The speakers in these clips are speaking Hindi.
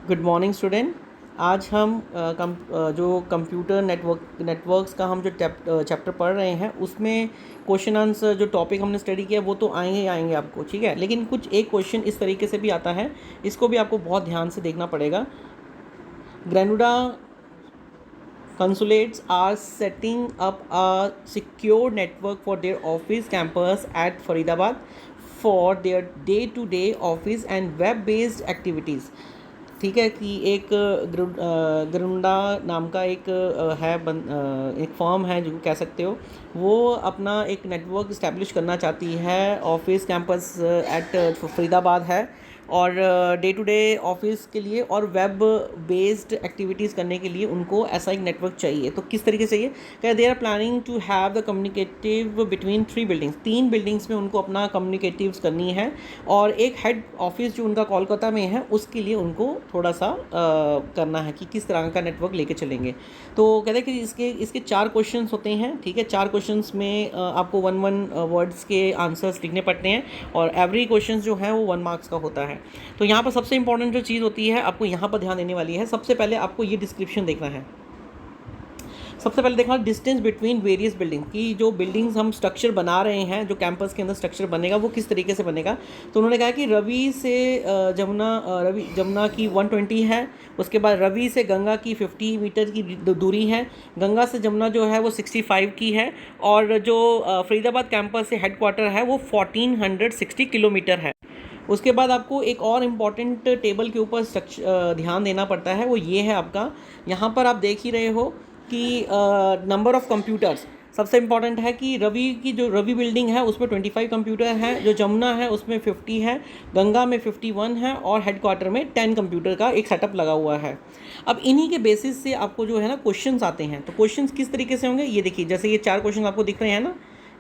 Good morning student. आज हम जो कंप्यूटर नेटवर्क्स का हम जो चैप्टर पढ़ रहे हैं उसमें क्वेश्चन आंसर जो टॉपिक हमने स्टडी किया वो तो आएंगे ही आएंगे आपको, ठीक है। लेकिन कुछ एक क्वेश्चन इस तरीके से भी आता है, इसको भी आपको बहुत ध्यान से देखना पड़ेगा। ग्रेनुडा consulates are setting up a secure network for their office campus at Faridabad for their day-to-day office and web-based activities। ठीक है कि एक ग्रुंडा नाम का एक एक फर्म है जो कह सकते हो, वो अपना एक नेटवर्क इस्टेब्लिश करना चाहती है। ऑफिस कैंपस एट फरीदाबाद है और डे टू डे ऑफिस के लिए और वेब बेस्ड एक्टिविटीज़ करने के लिए उनको ऐसा एक नेटवर्क चाहिए। तो किस तरीके से ये क्या, they are planning to have the communicative between 3 buildings. 3 buildings में उनको अपना कम्युनिकेटिव्स करनी है और एक हेड ऑफिस जो उनका कोलकाता में है उसके लिए उनको थोड़ा सा करना है कि किस तरह का नेटवर्क लेके चलेंगे। तो कहते हैं कि इसके 4 क्वेश्चंस होते हैं, ठीक है। 4 क्वेश्चंस में आपको 1 वर्ड्स के आंसर्स लिखने पड़ते हैं और एवरी क्वेश्चन जो है वो 1 मार्क्स का होता है। तो यहाँ पर सबसे इंपॉर्टेंट जो चीज़ होती है आपको यहाँ पर ध्यान देने वाली है। सबसे पहले आपको ये डिस्क्रिप्शन देखना है। सबसे पहले देखना डिस्टेंस बिटवीन वेरियस बिल्डिंग की, जो बिल्डिंग्स हम स्ट्रक्चर बना रहे हैं, जो कैंपस के अंदर स्ट्रक्चर बनेगा वो किस तरीके से बनेगा। तो उन्होंने कहा कि रवि से जमुना की 120 है, उसके बाद रवि से गंगा की 50 मीटर की दूरी है, गंगा से जमुना जो है वो 65 की है और जो फरीदाबाद कैंपस से हेडक्वार्टर है वो 1460 किलोमीटर है। उसके बाद आपको एक और इम्पॉर्टेंट टेबल के ऊपर ध्यान देना पड़ता है, वो ये है आपका। यहाँ पर आप देख ही रहे हो कि नंबर ऑफ़ कंप्यूटर्स सबसे इम्पॉर्टेंट है कि रवि की जो रवि बिल्डिंग है उसमें 25 कंप्यूटर हैं, जो जमुना है उसमें 50 है, गंगा में 51 है और हेडक्वार्टर में 10 कंप्यूटर का एक सेटअप लगा हुआ है। अब इन्हीं के बेसिस से आपको जो है ना क्वेश्चंस आते हैं। तो क्वेश्चंस किस तरीके से होंगे ये देखिए, जैसे ये 4 क्वेश्चन आपको दिख रहे हैं ना,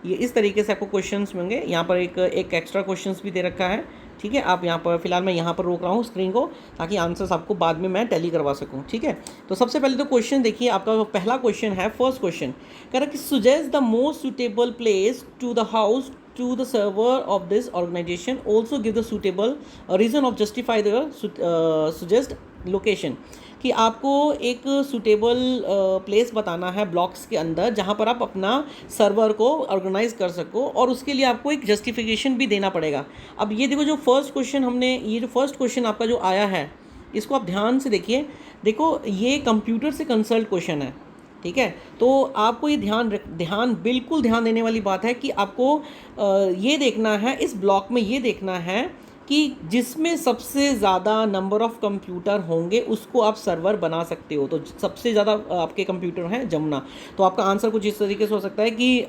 ये इस तरीके से आपको क्वेश्चंस होंगे। यहाँ पर एक एक्स्ट्रा क्वेश्चंस भी दे रखा है, ठीक है। आप यहाँ पर फिलहाल मैं यहाँ पर रोक रहा हूँ स्क्रीन को ताकि आंसर्स आपको बाद में मैं टैली करवा सकूँ, ठीक है। तो सबसे पहले तो क्वेश्चन देखिए, आपका पहला क्वेश्चन है, फर्स्ट क्वेश्चन कह रहा है कि suggest the most suitable place to the house to the server of this organisation, also give the suitable reason of justify the suggest location. कि आपको एक सूटेबल प्लेस बताना है ब्लॉक्स के अंदर जहाँ पर आप अपना सर्वर को ऑर्गेनाइज कर सको और उसके लिए आपको एक जस्टिफिकेशन भी देना पड़ेगा। अब ये देखो, जो फर्स्ट क्वेश्चन हमने, ये जो फर्स्ट क्वेश्चन आपका जो आया है इसको आप ध्यान से देखिए। देखो ये कंप्यूटर से कंसल्ट क्वेश्चन है, ठीक है। तो आपको ये बिल्कुल ध्यान देने वाली बात है कि आपको ये देखना है, इस ब्लॉक में ये देखना है कि जिसमें सबसे ज़्यादा नंबर ऑफ़ कंप्यूटर होंगे उसको आप सर्वर बना सकते हो। तो सबसे ज़्यादा आपके कंप्यूटर हैं जमुना, तो आपका आंसर कुछ इस तरीके से हो सकता है कि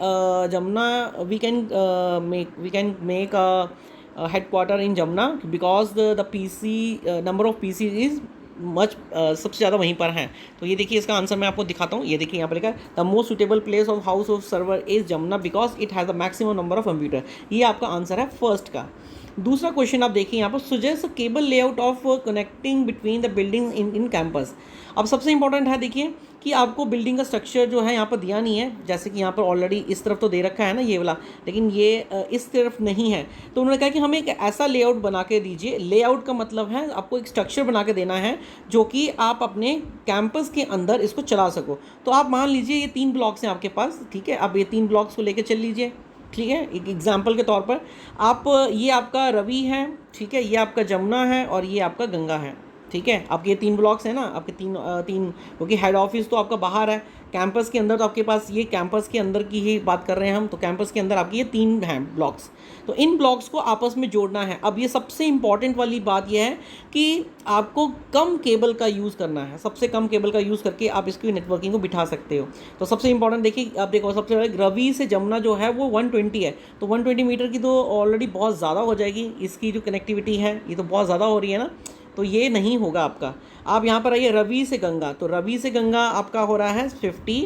Jamuna we can make a headquarter in Jamuna because the PC number of PC is much सबसे ज़्यादा वहीं पर हैं। तो ये देखिए, इसका आंसर मैं आपको दिखाता हूँ। ये देखिए यहाँ पर लिखा है the most suitable place of house of server is Jamuna because it has the maximum number of computer. ये आपका आंसर है फर्स्ट का। दूसरा क्वेश्चन आप देखिए यहाँ पर, suggest cable layout of connecting between the building in campus. अब सबसे इंपॉर्टेंट है देखिए कि आपको बिल्डिंग का स्ट्रक्चर जो है यहाँ पर दिया नहीं है, जैसे कि यहाँ पर ऑलरेडी इस तरफ तो दे रखा है ना ये वाला, लेकिन ये इस तरफ नहीं है। तो उन्होंने कहा कि हमें एक ऐसा लेआउट बना के दीजिए। लेआउट का मतलब है आपको एक स्ट्रक्चर बना के देना है जो कि आप अपने कैंपस के अंदर इसको चला सको। तो आप मान लीजिए ये 3 ब्लॉक्स हैं आपके पास, ठीक है। अब ये 3 ब्लॉक्स को लेकर चल लीजिए, ठीक है। एक एग्जाम्पल के तौर पर आप, ये आपका रवि है, ठीक है, ये आपका जमुना है और ये आपका गंगा है, ठीक है। आपके ये 3 ब्लॉक्स हैं ना, आपके तीन क्योंकि हेड ऑफिस तो आपका बाहर है, कैंपस के अंदर तो आपके पास, ये कैंपस के अंदर की ही बात कर रहे हैं हम, तो कैंपस के अंदर आपके ये 3 हैं ब्लॉक्स। तो इन ब्लॉक्स को आपस में जोड़ना है। अब ये सबसे इंपॉर्टेंट वाली बात यह है कि आपको कम केबल का यूज़ करना है, सबसे कम केबल का यूज़ करके आप इसकी नेटवर्किंग को बिठा सकते हो। तो सबसे इंपॉर्टेंट देखिए, आप देखो सबसे पहले रवि से जमुना जो है वो 120 है, तो 120 मीटर की तो ऑलरेडी बहुत ज़्यादा हो जाएगी, इसकी जो कनेक्टिविटी है ये तो बहुत ज़्यादा हो रही है ना, तो ये नहीं होगा आपका। आप यहाँ पर आइए रवि से गंगा, तो रवि से गंगा आपका हो रहा है 50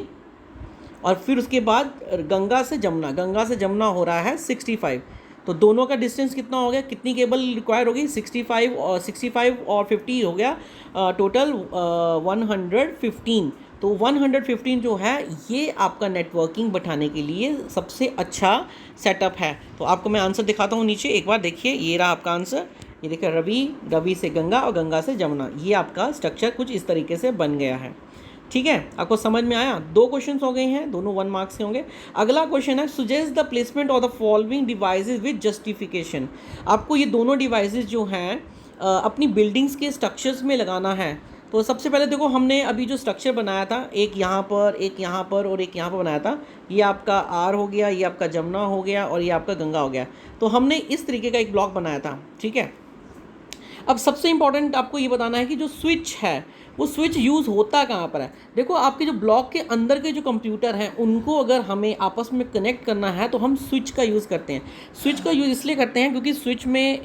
और फिर उसके बाद गंगा से जमुना हो रहा है 65। तो दोनों का डिस्टेंस कितना हो गया, कितनी केबल रिक्वायर होगी, 65 और 50 हो गया, टोटल 115। तो 115 जो है ये आपका नेटवर्किंग बैठाने के लिए सबसे अच्छा सेटअप है। तो आपको मैं आंसर दिखाता हूँ नीचे, एक बार देखिए, ये रहा आपका आंसर। ये देखिए रवि, रवि से गंगा और गंगा से जमुना, ये आपका स्ट्रक्चर कुछ इस तरीके से बन गया है। ठीक है, आपको समझ में आया? 2 क्वेश्चन हो गए हैं, दोनों 1 मार्क्स के होंगे। अगला क्वेश्चन है suggest the placement of the following devices with justification. आपको ये दोनों डिवाइसेज जो हैं अपनी बिल्डिंग्स के स्ट्रक्चर्स में लगाना है। तो सबसे पहले देखो, हमने अभी जो स्ट्रक्चर बनाया था, एक यहाँ पर, एक यहाँ पर और एक यहाँ पर बनाया था, ये आपका आर हो गया, ये आपका जमुना हो गया और ये आपका गंगा हो गया। तो हमने इस तरीके का एक ब्लॉक बनाया था। ठीक है, अब सबसे इंपॉर्टेंट आपको ये बताना है कि जो स्विच है वो स्विच यूज़ होता कहाँ पर है। देखो, आपके जो ब्लॉक के अंदर के जो कंप्यूटर हैं उनको अगर हमें आपस में कनेक्ट करना है तो हम स्विच का यूज़ करते हैं। स्विच का यूज़ इसलिए करते हैं क्योंकि स्विच में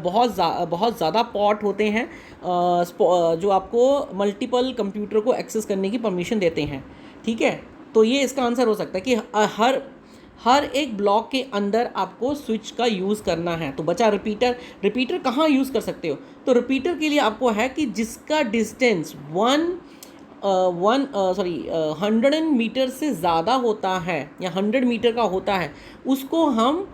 बहुत ज़्यादा पॉट होते हैं जो आपको मल्टीपल कंप्यूटर को एक्सेस करने की परमिशन देते हैं। ठीक है, तो ये इसका आंसर हो सकता है कि हर एक ब्लॉक के अंदर आपको स्विच का यूज़ करना है। तो बचा रिपीटर। रिपीटर कहाँ यूज़ कर सकते हो? तो रिपीटर के लिए आपको है कि जिसका डिस्टेंस 100 मीटर से ज़्यादा होता है या 100 मीटर का होता है, उसको हम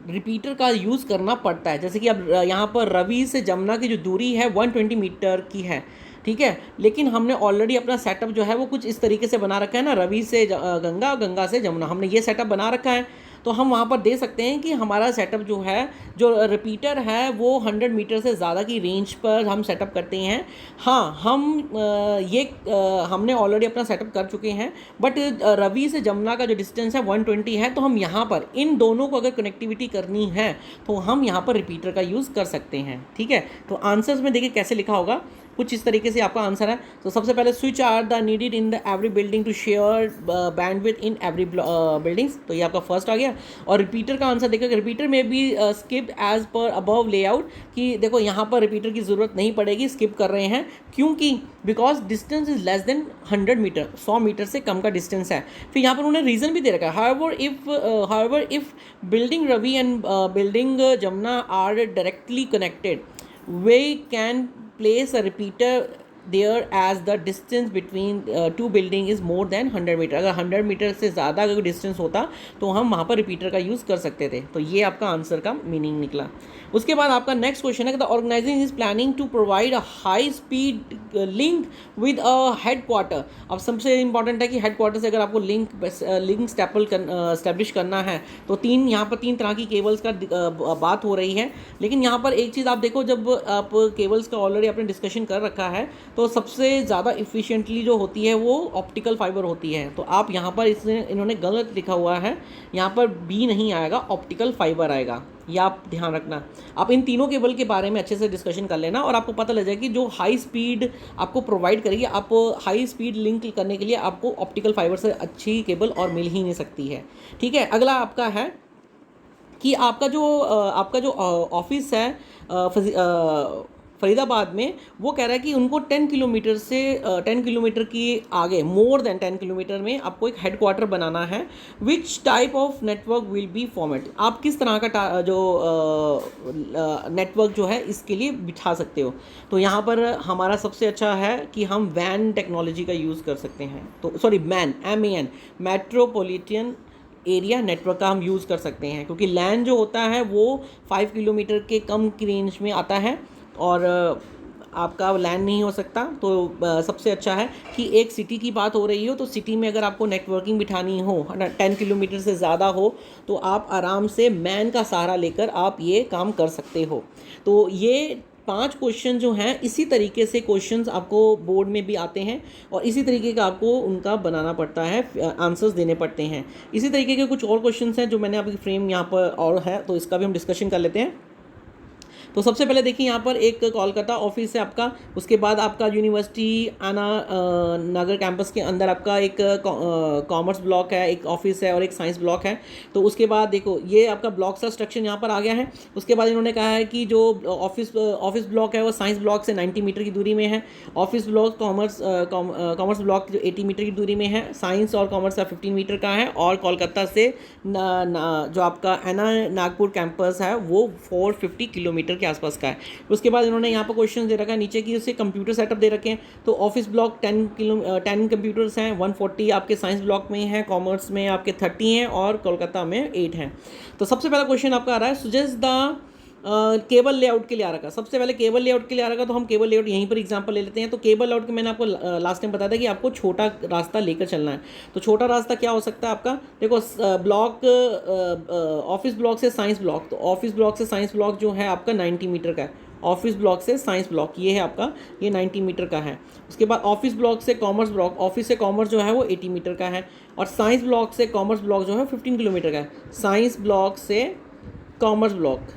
रिपीटर का यूज़ करना पड़ता है। जैसे कि अब यहाँ पर रवि से जमुना की जो दूरी है 120 मीटर की है। ठीक है, लेकिन हमने ऑलरेडी अपना सेटअप जो है वो कुछ इस तरीके से बना रखा है ना, रवि से गंगा और गंगा से जमुना, हमने ये सेटअप बना रखा है। तो हम वहाँ पर दे सकते हैं कि हमारा सेटअप जो है, जो रिपीटर है वो 100 मीटर से ज़्यादा की रेंज पर हम सेटअप करते हैं। हाँ, हमने ऑलरेडी अपना सेटअप कर चुके हैं, बट रवि से जमुना का जो डिस्टेंस है 120 है। तो हम यहाँ पर इन दोनों को अगर कनेक्टिविटी करनी है तो हम यहाँ पर रिपीटर का यूज़ कर सकते हैं। ठीक है, तो आंसर्स में देखिए कैसे लिखा होगा, कुछ इस तरीके से आपका आंसर है। तो सबसे पहले switch are the needed in the every building to share bandwidth in every buildings, तो ये आपका फर्स्ट आ गया। और रिपीटर का आंसर देखो, रिपीटर में भी skip as per above layout, कि देखो यहाँ पर रिपीटर की ज़रूरत नहीं पड़ेगी, स्किप कर रहे हैं क्योंकि because distance is less than 100 metre, 100 metre से कम का डिस्टेंस है। फिर यहाँ पर उन्होंने रीज़न भी दे रखा है, however if building Ravi and building Jamuna are directly connected, we can place a repeater there as the distance between two building is more than 100 metre. अगर 100 मीटर से ज़्यादा अगर डिस्टेंस होता तो हम वहाँ पर रिपीटर का यूज़ कर सकते थे। तो ये आपका आंसर का मीनिंग निकला। उसके बाद आपका नेक्स्ट क्वेश्चन है कि the organisation is planning to provide a high speed link with a head quarter. अब सबसे इंपॉर्टेंट है कि हेड क्वार्टर से अगर आपको लिंक स्टैब्लिश करना है तो यहाँ पर 3 तरह की केबल्स का बात हो रही है। लेकिन यहाँ पर एक चीज़ आप देखो, जब आप केबल्स का ऑलरेडी आपने डिस्कशन कर रखा है तो सबसे ज़्यादा इफ़िशिएंटली जो होती है वो ऑप्टिकल फाइबर होती है। तो आप यहाँ पर इन्होंने गलत लिखा हुआ है, यहाँ पर बी नहीं आएगा, ऑप्टिकल फाइबर आएगा, या आप ध्यान रखना। आप इन तीनों केबल के बारे में अच्छे से डिस्कशन कर लेना और आपको पता लग जाएगा कि जो हाई स्पीड आपको प्रोवाइड करेगी, आप हाई स्पीड लिंक करने के लिए आपको ऑप्टिकल फाइबर से अच्छी केबल और मिल ही नहीं सकती है। ठीक है, अगला आपका है कि आपका जो ऑफिस है फरीदाबाद में, वो कह रहा है कि उनको 10 किलोमीटर की आगे, मोर देन 10 किलोमीटर में आपको एक हेडक्वार्टर बनाना है। Which type of network will be format, आप किस तरह का जो नेटवर्क जो है इसके लिए बिठा सकते हो। तो यहाँ पर हमारा सबसे अच्छा है कि हम वैन टेक्नोलॉजी का यूज़ कर सकते हैं। तो sorry, MAN metropolitan area network का हम यूज़ कर सकते हैं, क्योंकि लैन जो होता है वो 5 किलोमीटर के कम की रेंज में आता है और आपका लैंड नहीं हो सकता। तो सबसे अच्छा है कि एक सिटी की बात हो रही हो तो सिटी में अगर आपको नेटवर्किंग बिठानी हो, 10 किलोमीटर से ज़्यादा हो, तो आप आराम से मैन का सहारा लेकर आप ये काम कर सकते हो। तो ये 5 क्वेश्चन जो हैं इसी तरीके से क्वेश्चंस आपको बोर्ड में भी आते हैं और इसी तरीके का आपको उनका बनाना पड़ता है, आंसर्स देने पड़ते हैं। इसी तरीके के कुछ और क्वेश्चंस हैं जो मैंने आपकी फ्रेम यहाँ पर और है, तो इसका भी हम डिस्कशन कर लेते हैं। तो सबसे पहले देखिए, यहाँ पर एक कोलकाता ऑफिस है आपका, उसके बाद आपका यूनिवर्सिटी आना नगर कैंपस के अंदर आपका एक कॉमर्स ब्लॉक है, एक ऑफिस है और एक साइंस ब्लॉक है। तो उसके बाद देखो ये आपका ब्लॉक सा स्ट्रक्चर यहाँ पर आ गया है। उसके बाद इन्होंने कहा है कि जो ऑफिस ब्लॉक है वो साइंस ब्लॉक से 90 मीटर की दूरी में है, ऑफिस ब्लॉक कॉमर्स ब्लॉक जो 80 मीटर की दूरी में है, साइंस और कॉमर्स का 15 मीटर का है, और कोलकाता से जो आपका एना नागपुर कैंपस है वो 450 किलोमीटर के आसपास का है। उसके बाद इन्होंने यहाँ पर क्वेश्चन दे रखा है नीचे कि उसे कंप्यूटर सेटअप दे रखे हैं। तो ऑफिस ब्लॉक 10 कंप्यूटर्स हैं, 140 आपके साइंस ब्लॉक में हैं, कॉमर्स में आपके 30 हैं और कोलकाता में 8 हैं। तो सबसे पहला क्वेश्चन आपका आ रहा है, सुजेस्ट द केबल लेआउट के लिए आ रखा, सबसे पहले केबल लेआउट के लिए आ रखा, तो हम केबल लेआउट यहीं पर एग्जांपल ले लेते हैं। तो केबल लेआउट के मैंने आपको लास्ट टाइम बताया था कि आपको छोटा रास्ता लेकर चलना है। तो छोटा रास्ता क्या हो सकता है आपका, देखो ब्लॉक, ऑफिस ब्लॉक से साइंस ब्लॉक, तो ऑफिस ब्लॉक से साइंस ब्लॉक जो है आपका 90 मीटर का है। ऑफिस ब्लॉक से साइंस ब्लॉक ये है आपका, ये 90 मीटर का है। उसके बाद ऑफिस ब्लॉक से कॉमर्स ब्लॉक, ऑफिस से कॉमर्स जो है वो 80 मीटर का है। और साइंस ब्लॉक से कॉमर्स ब्लॉक जो है 15 किलोमीटर का है। साइंस ब्लॉक से कॉमर्स ब्लॉक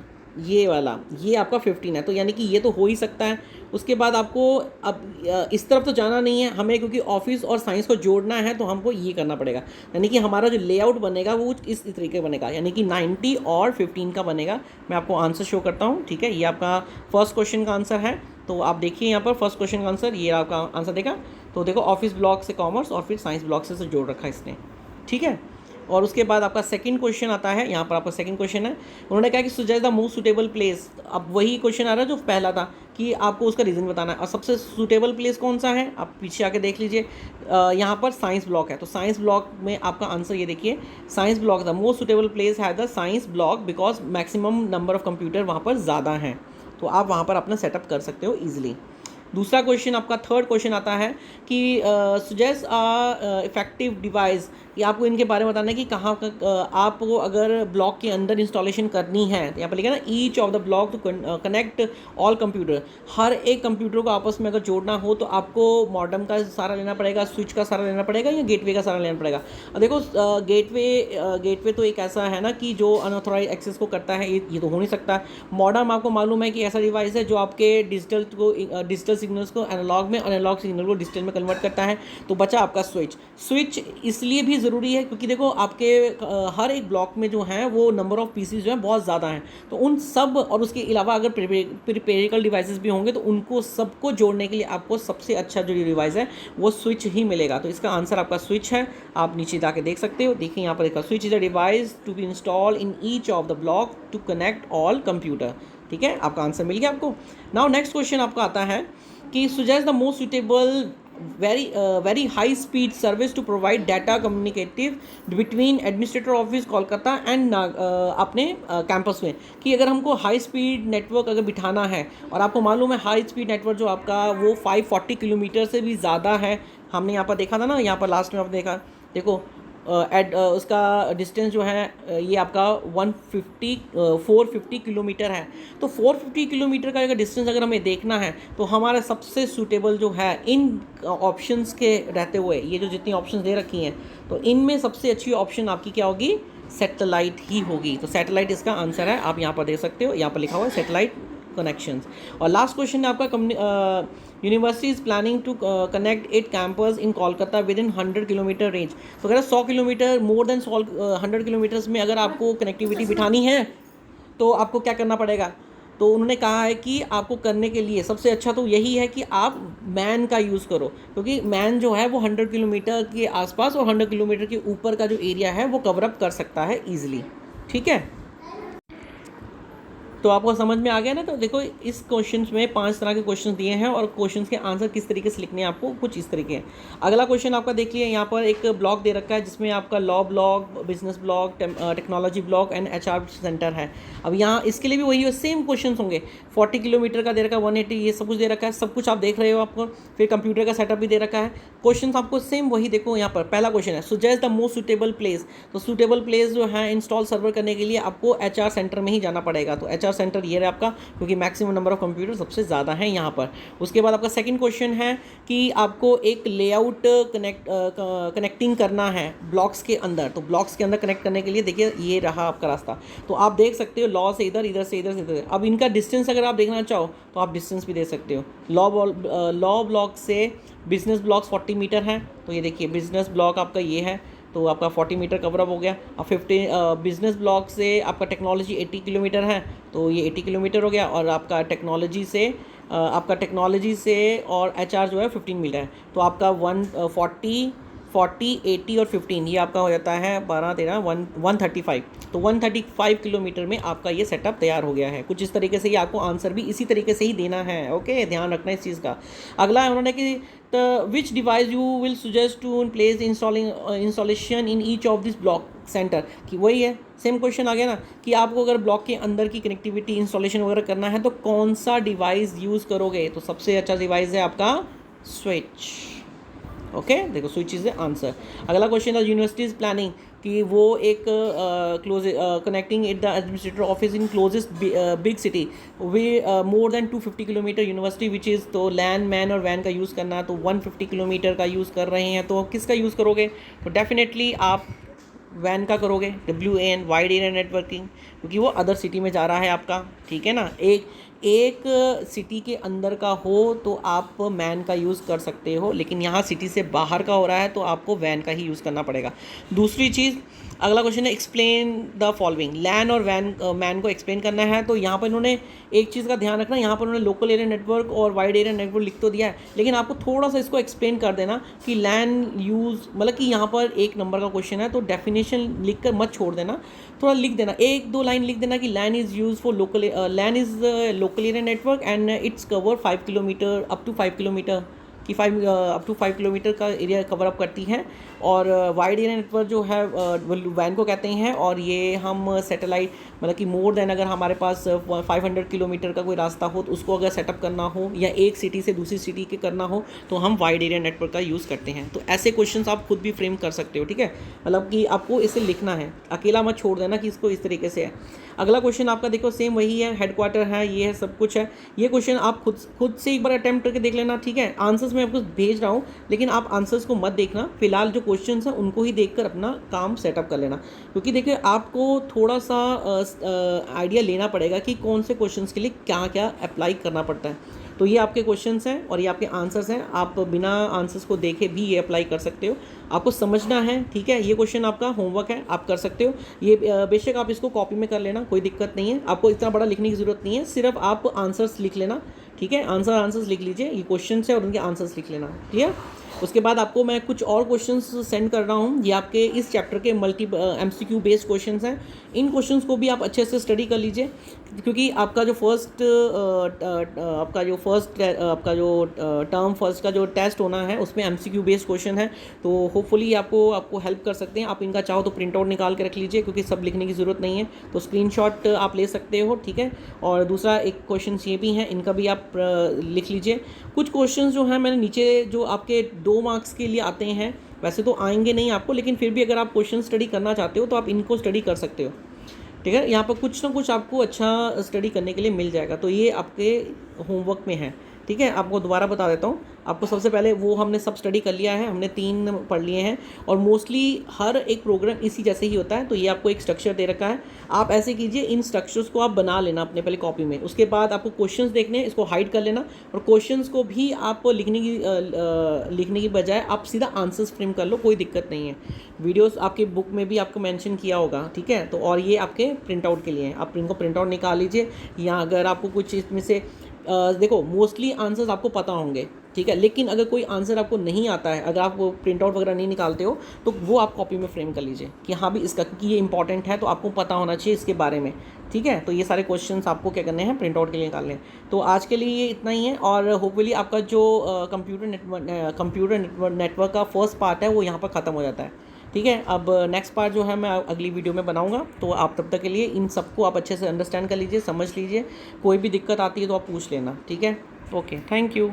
ये वाला, ये आपका 15 है, तो यानी कि ये तो हो ही सकता है। उसके बाद आपको अब इस तरफ तो जाना नहीं है हमें, क्योंकि ऑफिस और साइंस को जोड़ना है, तो हमको ये करना पड़ेगा। यानी कि हमारा जो लेआउट बनेगा वो इस तरीके बनेगा, यानी कि 90 और 15 का बनेगा। मैं आपको आंसर शो करता हूँ, ठीक है। ये आपका फर्स्ट क्वेश्चन का आंसर है। तो आप देखिए यहाँ पर फर्स्ट क्वेश्चन का आंसर, ये आपका आंसर देखा। तो देखो ऑफिस ब्लॉक से कॉमर्स और फिर साइंस ब्लॉक से जोड़ रखा है इसने, ठीक है। और उसके बाद आपका सेकंड क्वेश्चन आता है, यहाँ पर आपका सेकंड क्वेश्चन है, उन्होंने कहा कि suggest the most suitable place. अब वही क्वेश्चन आ रहा है जो पहला था कि आपको उसका रीज़न बताना है। और सबसे सूटेबल प्लेस कौन सा है, आप पीछे आके देख लीजिए। यहाँ पर साइंस ब्लॉक है, तो साइंस ब्लॉक में आपका आंसर ये देखिए, science block the most suitable place है the science block because maximum number of computer वहाँ पर ज़्यादा हैं, तो आप वहाँ पर अपना सेटअप कर सकते हो ईजिली। दूसरा क्वेश्चन आपका थर्ड क्वेश्चन आता है कि सुजेस्ट इफेक्टिव डिवाइस, ये आपको इनके बारे में बताना है कि कहाँ आपको अगर ब्लॉक के अंदर इंस्टॉलेशन करनी है, तो यहाँ पर लिखा ना each of the block to connect all computer. हर एक कंप्यूटर को आपस में अगर जोड़ना हो तो आपको मॉडेम का सारा लेना पड़ेगा, स्विच का सारा लेना पड़ेगा, या गेटवे का सारा लेना पड़ेगा। और देखो गेटवे तो एक ऐसा है ना कि जो अनऑथोराइज एक्सेस को करता है, ये तो हो नहीं सकता। मॉडेम आपको मालूम है कि ऐसा डिवाइस है जो आपके डिजिटल सिग्नल्स को एनालॉग में, एनालॉग सिग्नल को डिजिटल में कन्वर्ट करता है। तो बचा आपका स्विच इसलिए भी ज़रूरी है क्योंकि देखो आपके हर एक ब्लॉक में जो है वो नंबर ऑफ पीसीज जो है बहुत ज़्यादा हैं, तो उन सब और उसके अलावा अगर पेरिफेरल डिवाइसेस भी होंगे तो उनको सबको जोड़ने के लिए आपको सबसे अच्छा जो डिवाइस है वो स्विच ही मिलेगा। तो इसका आंसर आपका स्विच है, आप नीचे जाके देख सकते हो। देखिए यहाँ पर देखा, switch is a device to be install in each of the block to connect all computer, ठीक है। आपका आंसर मिल गया आपको। नाउ नेक्स्ट क्वेश्चन आपका आता है कि suggest the most suitable very high speed service to provide data communicative between administrator office Kolkata and अपने कैंपस में, कि अगर हमको हाई स्पीड नेटवर्क अगर बिठाना है, और आपको मालूम है हाई स्पीड नेटवर्क जो आपका वो 540 किलोमीटर से भी ज़्यादा है। हमने यहाँ पर देखा था ना, यहाँ पर लास्ट में आपने देखा, देखो उसका डिस्टेंस जो है ये आपका 450 किलोमीटर है। तो 450 किलोमीटर का अगर डिस्टेंस अगर हमें देखना है तो हमारा सबसे सूटेबल जो है इन ऑप्शंस के रहते हुए, ये जो जितनी ऑप्शंस दे रखी हैं, तो इनमें सबसे अच्छी ऑप्शन आपकी क्या होगी, सैटेलाइट ही होगी। तो सैटेलाइट इसका आंसर है, आप यहाँ पर देख सकते हो, यहाँ पर लिखा हुआ है सैटेलाइट कनेक्शंस। और लास्ट क्वेश्चन है आपका, university is planning to connect 8 campus in Kolkata within 100 kilometre range. तो अगर 100 किलोमीटर, मोर देन 100 किलोमीटर्स में अगर आपको कनेक्टिविटी बिठानी है तो आपको क्या करना पड़ेगा। तो उन्होंने कहा है कि आपको करने के लिए सबसे अच्छा तो यही है कि आप मैन का यूज़ करो, क्योंकि मैन जो है वो 100 किलोमीटर के आसपास और 100 किलोमीटर के ऊपर का जो एरिया है वो कवर अप कर सकता है ईजिली, ठीक है। तो आपको समझ में आ गया ना। तो देखो इस क्वेश्चंस में 5 तरह के क्वेश्चंस दिए हैं और क्वेश्चंस के आंसर किस तरीके से लिखने हैं आपको, कुछ इस तरीके हैं। अगला क्वेश्चन आपका देख लिया, यहाँ पर एक ब्लॉक दे रखा है जिसमें आपका law block, business block, technology block and HR centre है। अब यहाँ इसके लिए भी वही सेम क्वेश्चन होंगे। 40 किलोमीटर का दे रखा है, 180, ये सब कुछ दे रखा है, सब कुछ आप देख रहे हो आपको। फिर कंप्यूटर का सेटअप भी दे रखा है। क्वेश्चन आपको सेम वही देखो, यहाँ पर पहला क्वेश्चन है suggest the most suitable place. तो सूटेबल प्लेस जो है इंस्टॉल सर्वर करने के लिए आपको एचआर सेंटर में ही जाना पड़ेगा। तो एचआर सेंटर ये है आपका, क्योंकि मैक्सिमम नंबर ऑफ कंप्यूटर सबसे ज़्यादा हैं यहाँ पर। उसके बाद आपका सेकंड क्वेश्चन है कि आपको एक लेआउट कनेक्टिंग करना है ब्लॉक्स के अंदर। तो ब्लॉक्स के अंदर कनेक्ट करने के लिए देखिए ये रहा आपका रास्ता। तो आप देख सकते हो लॉ से इधर, इधर से इधर से इधर। अब इनका डिस्टेंस अगर आप देखना चाहो तो आप डिस्टेंस भी दे सकते हो। लॉ ब्लॉक से बिजनेस ब्लॉक्स 40 मीटर हैं। तो ये देखिए बिजनेस ब्लॉक आपका ये है, तो आपका 40 मीटर कवर अप हो गया। अब 50 बिजनेस ब्लॉक से आपका टेक्नोलॉजी 80 किलोमीटर है, तो ये 80 किलोमीटर हो गया। और आपका टेक्नोलॉजी से और एचआर जो है 15 मीटर है, तो आपका 140 40, 80 और 15, ये आपका हो जाता है 12, 13, 135। तो 135 किलोमीटर में आपका ये सेटअप तैयार हो गया है। कुछ इस तरीके से ही आपको आंसर भी इसी तरीके से ही देना है। ओके, ध्यान रखना इस चीज़ का। अगला है उन्होंने कि which device you will suggest to place installation in each of this block centre, कि वही है, सेम क्वेश्चन आ गया ना कि आपको अगर ब्लॉक के अंदर की कनेक्टिविटी इंस्टॉलेशन वगैरह करना है तो कौन सा डिवाइस यूज़ करोगे। तो सबसे अच्छा डिवाइस है आपका स्विच। ओके, देखो स्विच इज द आंसर। अगला क्वेश्चन है यूनिवर्सिटीज प्लानिंग, कि वो एक close connecting it the administrator office in closest big city way more than 250 kilometre university which is, तो लैंड मैन और वैन का यूज़ करना है, तो 150 किलोमीटर का यूज़ कर रहे हैं, तो किसका यूज़ करोगे। तो डेफिनेटली आप वैन का करोगे, WAN, वाइड एरिया नेटवर्किंग, क्योंकि वो अदर सिटी में जा रहा है आपका। ठीक है ना, एक सिटी के अंदर का हो तो आप मैन का यूज़ कर सकते हो, लेकिन यहाँ सिटी से बाहर का हो रहा है तो आपको वैन का ही यूज़ करना पड़ेगा। दूसरी चीज़, अगला क्वेश्चन है एक्सप्लेन द फॉलोइंग, लैन और मैन को एक्सप्लेन करना है। तो यहाँ पर इन्होंने एक चीज़ का ध्यान रखना, यहाँ पर उन्होंने लोकल एरिया नेटवर्क और वाइड एरिया नेटवर्क लिख तो दिया है, लेकिन आपको थोड़ा सा इसको एक्सप्लेन कर देना कि लैन यूज़, मतलब कि यहाँ पर 1 नंबर का क्वेश्चन है तो डेफिनेशन लिख कर मत छोड़ देना, थोड़ा लिख देना, 1-2 लाइन लिख देना कि LAN is use for local, LAN is local area network and it's cover 5 kilometre up to 5 kilometre, कि अप टू 5 किलोमीटर का एरिया कवर अप करती हैं। और वाइड एरिया नेटवर्क जो है वैन को कहते हैं, और ये हम सैटेलाइट, मतलब कि मोर देन अगर हमारे पास 500 किलोमीटर का कोई रास्ता हो तो उसको अगर सेटअप करना हो या एक सिटी से दूसरी सिटी के करना हो तो हम वाइड एरिया नेटवर्क का यूज़ करते हैं। तो ऐसे क्वेश्चंस आप खुद भी फ्रेम कर सकते हो। ठीक है, मतलब कि आपको इसे लिखना है, अकेला मत छोड़ देना कि इसको इस तरीके से है। अगला क्वेश्चन आपका देखो सेम वही है, हेडक्वार्टर है, ये है, सब कुछ है। ये क्वेश्चन आप खुद से एक बार अटैम्प्ट करके देख लेना। ठीक है, आंसर्स मैं आपको भेज रहा हूँ, लेकिन आप आंसर्स को मत देखना, फिलहाल जो क्वेश्चंस हैं उनको ही देखकर अपना काम सेटअप कर लेना, क्योंकि देखिए आपको थोड़ा सा आइडिया लेना पड़ेगा कि कौन से क्वेश्चंस के लिए क्या क्या अप्लाई करना पड़ता है। तो ये आपके क्वेश्चंस हैं और ये आपके आंसर्स हैं, आप बिना आंसर्स को देखे भी ये अप्लाई कर सकते हो, आपको समझना है। ठीक है, ये क्वेश्चन आपका होमवर्क है, आप कर सकते हो ये, बेशक आप इसको कॉपी में कर लेना, कोई दिक्कत नहीं है, आपको इतना बड़ा लिखने की ज़रूरत नहीं है, सिर्फ आप आंसर्स लिख लेना। ठीक है, आंसर्स लिख लीजिए, ये क्वेश्चन है और उनके आंसर्स लिख लेना। क्लियर। उसके बाद आपको मैं कुछ और क्वेश्चंस सेंड कर रहा हूँ, ये आपके इस चैप्टर के MCQ बेस्ड क्वेश्चंस हैं। इन क्वेश्चंस को भी आप अच्छे से स्टडी कर लीजिए, क्योंकि आपका जो टर्म फर्स्ट का जो टेस्ट होना है उसमें MCQ बेस्ड क्वेश्चन है, तो होपफुली आपको हेल्प कर सकते हैं। आप इनका चाहो तो प्रिंट आउट निकाल के रख लीजिए, क्योंकि सब लिखने की ज़रूरत नहीं है, तो स्क्रीनशॉट आप ले सकते हो। ठीक है, और दूसरा एक क्वेश्चन ये भी हैं, इनका भी आप लिख लीजिए। कुछ क्वेश्चन जो हैं मैंने नीचे जो आपके 2 मार्क्स के लिए आते हैं, वैसे तो आएंगे नहीं आपको, लेकिन फिर भी अगर आप क्वेश्चन स्टडी करना चाहते हो तो आप इनको स्टडी कर सकते हो। ठीक है, यहाँ पर कुछ ना कुछ आपको अच्छा स्टडी करने के लिए मिल जाएगा, तो ये आपके होमवर्क में है। ठीक है, आपको दोबारा बता देता हूँ, आपको सबसे पहले वो हमने सब स्टडी कर लिया है, हमने 3 पढ़ लिए हैं, और मोस्टली हर एक प्रोग्राम इसी जैसे ही होता है। तो ये आपको एक स्ट्रक्चर दे रखा है, आप ऐसे कीजिए, इन स्ट्रक्चर्स को आप बना लेना अपने पहले कॉपी में, उसके बाद आपको क्वेश्चंस देखने हैं, इसको हाइड कर लेना, और क्वेश्चंस को भी आप लिखने की बजाय आप सीधा आंसर्स फ्रेम कर लो, कोई दिक्कत नहीं है। वीडियोस आपकी बुक में भी आपको मेंशन किया होगा। ठीक है, तो और ये आपके प्रिंट आउट के लिए हैं, आप इनको प्रिंट आउट निकाल लीजिए, या अगर आपको कुछ इसमें से देखो मोस्टली आंसर्स आपको पता होंगे। ठीक है, लेकिन अगर कोई आंसर आपको नहीं आता है, अगर आप प्रिंट आउट वगैरह नहीं निकालते हो, तो वो आप कॉपी में फ्रेम कर लीजिए कि हाँ भी इसका, क्योंकि ये इंपॉर्टेंट है, तो आपको पता होना चाहिए इसके बारे में। ठीक है, तो ये सारे क्वेश्चंस आपको क्या करने हैं, प्रिंट आउट के लिए निकालने हैं। तो आज के लिए ये इतना ही है, और होपफुली आपका जो कंप्यूटर नेटवर्क का फर्स्ट पार्ट है वो यहाँ पर ख़त्म हो जाता है। ठीक है, अब नेक्स्ट पार्ट जो है मैं अगली वीडियो में बनाऊंगा, तो आप तब तक के लिए इन सबको आप अच्छे से अंडरस्टैंड कर लीजिए, समझ लीजिए, कोई भी दिक्कत आती है तो आप पूछ लेना। ठीक है, ओके, थैंक यू।